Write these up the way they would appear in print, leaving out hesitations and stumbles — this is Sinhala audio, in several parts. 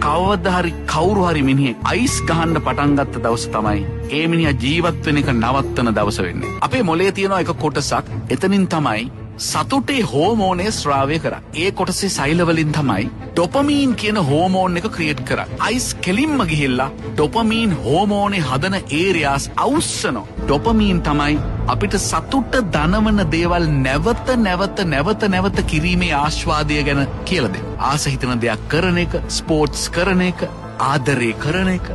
කවදා හරි කවුරු හරි මිනිහෙක් අයිස් ගහන්න පටන් ගත්ත දවස තමයි ඒ මිනිහා ජීවත් වෙන එක නවත්තන දවස වෙන්නේ. අපේ මොලේ තියෙන එක කොටසක් එතනින් තමයි සතුටේ හෝමෝනේ ස්‍රාවය කරන්නේ. ඒ කොටසේ සෛල වලින් තමයි ඩොපමීන් කියන හෝමෝන් එක ක්‍රියේට් කරන්නේ. අයිස් කෙලින්ම ගිහිල්ලා ඩොපමීන් හෝමෝනේ හදන ඒරියාස් අවුස්සනවා. ඩොපමීන් තමයි අපිට සතුට දනවන දේවල් නැවත කිරීමේ ආස්වාදය ගැන කියලා දෙන්නේ. ආස හිතන දෙයක් කරන එක, ස්පෝර්ට්ස් කරන එක, ආදරේ කරන එක.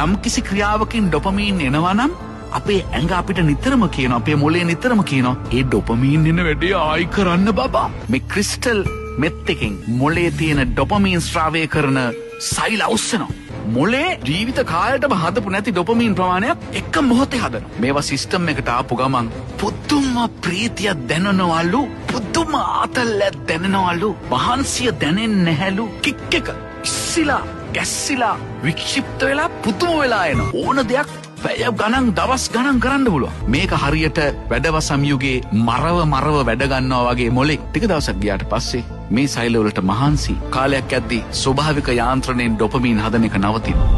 යම්කිසි ක්‍රියාවකින් ඩොපමීන් එනවා නම් අපේ ඇඟ අපිට නිතරම කියනවා, අපේ මොලේ නිතරම කියනවා, ඒ ඩොපමීන් එන වැඩේ ආයි කරන්න බබා. මේ ක්‍රිස්ටල් මෙත් එකෙන් මොලේ තියෙන ඩොපමීන් ස්‍රාවය කරන සෛල අවුස්සනවා. මොලේ ජීවිත කාලයටම හදපු නැති ඩොපමීන් ප්‍රමාණයක් එක මොහොතේ හදනවා. මේවා සිස්ටම් එකට ආපු ගමන් පුදුම ප්‍රීතියක් දැනෙනවලු, පුදුම ආතල්ලක් දැනෙනවලු, මහන්සිය දැනෙන්නේ නැහැලු. කික් එක ඉස්සිලා ගැස්සිලා වික්ෂිප්ත වෙලා පුදුම වෙලා එන ඕන දෙයක් පැය ගණන් දවස් ගණන් කරන්න පුළුවන්. මේක හරියට වැඩවසම් යුගයේ මරව වැඩ ගන්නවා වගේ මොලේ ටික දවසක් ගියාට පස්සේ මේ සෛල වලට මහන්සි කාලයක් යද්දී ස්වභාවික යාන්ත්‍රණයෙන් ඩොපමීන් හදන එක නවතිනවා.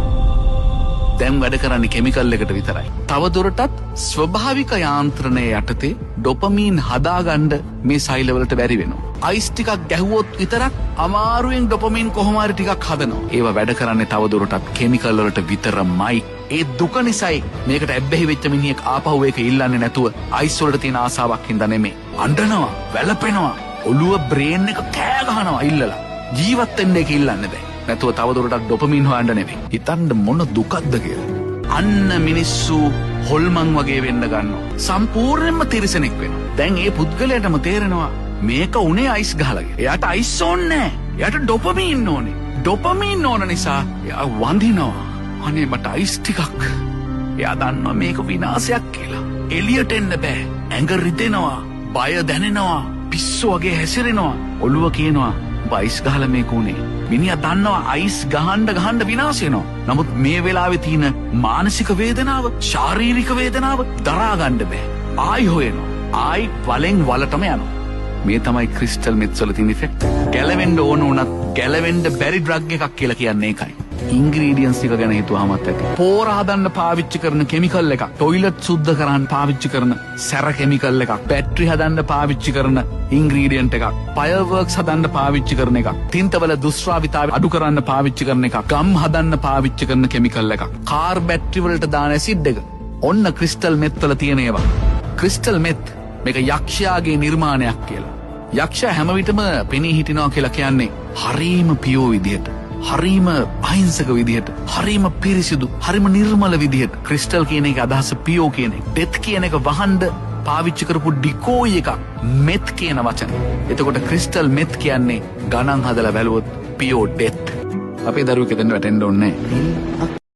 දැන් වැඩ කරන්නේ කිමිකල් එකට විතරයි. තවදුරටත් ස්වභාවික යාන්ත්‍රණය යටතේ ඩොපමීන් හදාගන්න මේ සෛල වලට බැරි වෙනවා. අයිස් ටිකක් ගැහුවොත් විතරක් අමාරුවෙන් ඩොපමීන් කොහොම හරි ටිකක් හදනවා. ඒවා වැඩ කරන්නේ තවදුරටත් කිමිකල් වලට විතරමයි. ඒ දුක නිසායි මේකට ඇබ්බැහි වෙච්ච මිනිහෙක් ආපහු ඒක ඉල්ලන්නේ නැතුව අයිස් වලට තියෙන ආසාවක් හින්දා නෙමෙයි. අඬනවා, වැළපෙනවා, ඔළුව බ්‍රේන් එක කෑ ගහනවා ඉල්ලලා. ජීවත් වෙන්න එක ඉල්ලන්නේ බෑ. නැතුව තවදුරටත් ඩොපමීන් හොයන්න නෙමෙයි. හිතන්න මොන දුකක්ද කියලා. අන්න මිනිස්සු හොල්මන් වගේ වෙන්න ගන්නවා. සම්පූර්ණයෙන්ම තිරිසනෙක් වෙනවා. දැන් ඒ පුද්ගලයාටම තේරෙනවා මේක උනේ අයිස් ගහලා. එයාට අයිස් ඕනේ නැහැ. එයාට ඩොපමීන් ඕනේ. ඩොපමීන් ඕන නිසා එයා වඳිනවා. අනේ මට අයිස් ටිකක්. එයා දන්නවා මේක විනාශයක් කියලා. එළියට එන්න බෑ. ඇඟ රිදෙනවා, බය දැනෙනවා, පිස්සු වගේ හැසිරෙනවා. ඔළුව කියනවා අයිස් ගහලා මේක උනේ. මිනිහා දන්නවා අයිස් ගහන්න විනාශ වෙනවා. නමුත් මේ වෙලාවේ තියෙන මානසික වේදනාව, ශාරීරික වේදනාව දරා ගන්න බෑ. ආයි හොයනවා. ආයි වලෙන් වලටම යනවා. මේ තමයි ක්‍රිස්ටල් මෙත්ස් වල තියෙන ඉෆෙක්ට්. ගැලවෙන්න ඕන උනත් ගැලවෙන්න බැරි ඩ්‍රග් එකක් කියලා කියන්නේ ඒකයි. ඉන්ග්‍රීඩියන්ස් ටික ගැන හිතුවාමත් ඇති. පෝර හදන්න පාවිච්චි කරන කෙමිකල් එකක්, ටොයිලට් සුද්ධ කරන්න පාවිච්චි කරන සැර කෙමිකල් එකක්, බැටරි හදන්න පාවිච්චි කරන ඉන්ග්‍රීඩියන්ට් එකක්, ෆයර්වර්ක්ස් හදන්න පාවිච්චි කරන එකක්, තින්තවල දුෂ්‍රාවිතාව අඩු කරන්න පාවිච්චි කරන එකක්, ගම් හදන්න පාවිච්චි කරන කෙමිකල් එකක්, කාර් බැටරි වලට දාන ඇසිඩ් එක. ඔන්න ක්‍රිස්ටල් මෙත් වල තියෙන ඒවා. ක්‍රිස්ටල් මෙත් මේක යක්ෂයාගේ නිර්මාණයක් කියලා. යක්ෂයා හැම විටම පෙනී හිටිනවා කියලා කියන්නේ හරීම පියෝ විදියට, හරීම අහිංසක විදිහට, හරීම පිරිසිදු, හරීම නිර්මල විදිහට. ක්‍රිස්ටල් කියන එක අදහස පියෝ කියන එක. ඩෙත් කියන එක වහන්න පාවිච්චි කරපු ඩිකෝයි එක මෙත් කියන වචන. එතකොට ක්‍රිස්ටල් මෙත් කියන්නේ ගණන් හදලා බැලුවොත් පියෝ ඩෙත්. අපේ දරුවෙක් දෙන්න වැටෙන්න ඕනේ නැහැ.